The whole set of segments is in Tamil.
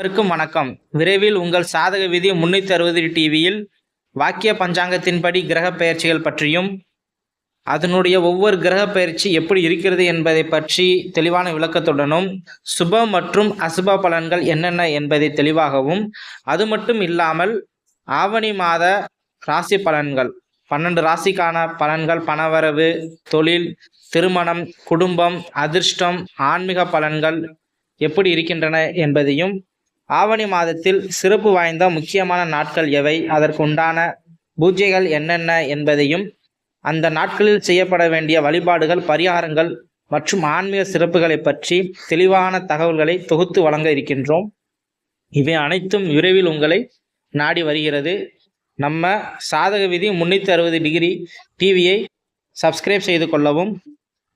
அனைவருக்கும் வணக்கம். விரைவில் உங்கள் சாதக விதி 360 டிவியில் வாக்கிய பஞ்சாங்கத்தின்படி கிரக பெயர்ச்சிகள் பற்றியும் அதனுடைய ஒவ்வொரு கிரக பயிற்சி எப்படி இருக்கிறது என்பதை பற்றி தெளிவான விளக்கத்துடனும் சுப மற்றும் அசுப பலன்கள் என்னென்ன என்பதை தெளிவாகவும், அது மட்டும் இல்லாமல் ஆவணி மாத ராசி பலன்கள் 12 ராசிக்கான பலன்கள், பணவரவு, தொழில், திருமணம், குடும்பம், அதிர்ஷ்டம், ஆன்மீக பலன்கள் எப்படி இருக்கின்றன என்பதையும், ஆவணி மாதத்தில் சிறப்பு வாய்ந்த முக்கியமான நாட்கள் எவை, அதற்குண்டான பூஜைகள் என்னென்ன என்பதையும், அந்த நாட்களில் செய்யப்பட வேண்டிய வழிபாடுகள், பரிகாரங்கள் மற்றும் ஆன்மீக சிறப்புகளை பற்றி தெளிவான தகவல்களை தொகுத்து வழங்க இருக்கின்றோம். இவை அனைத்தும் விரைவில் உங்களை நாடி வருகிறது. நம்ம சாதக விதி 360 டிகிரி டிவியை சப்ஸ்கிரைப் செய்து கொள்ளவும்,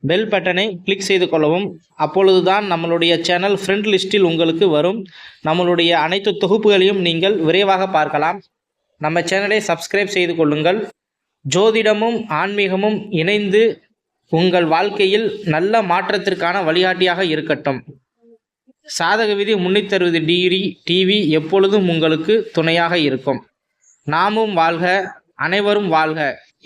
பெல் பட்டனை கிளிக் செய்து கொள்ளவும். அப்பொழுதுதான் நம்மளுடைய சேனல் ஃப்ரெண்ட் லிஸ்ட்டில் உங்களுக்கு வரும். நம்மளுடைய அனைத்து தொகுப்புகளையும் நீங்கள் விரைவாக பார்க்கலாம். நம்ம சேனலை சப்ஸ்கிரைப் செய்து கொள்ளுங்கள். ஜோதிடமும் ஆன்மீகமும் இணைந்து உங்கள் வாழ்க்கையில் நல்ல மாற்றத்திற்கான வழிகாட்டியாக இருக்கட்டும். சாதக விதி 360 டிகிரி டிவி எப்பொழுதும் உங்களுக்கு துணையாக இருக்கும். நாமும் வாழ்க, அனைவரும் வாழ்க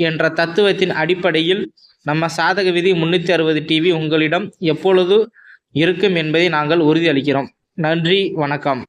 என்ற தத்துவத்தின் அடிப்படையில் நம்ம சாதக விதி 360 டிவி உங்களிடம் எப்பொழுது இருக்கும் என்பதை நாங்கள் உறுதியளிக்கிறோம். நன்றி, வணக்கம்.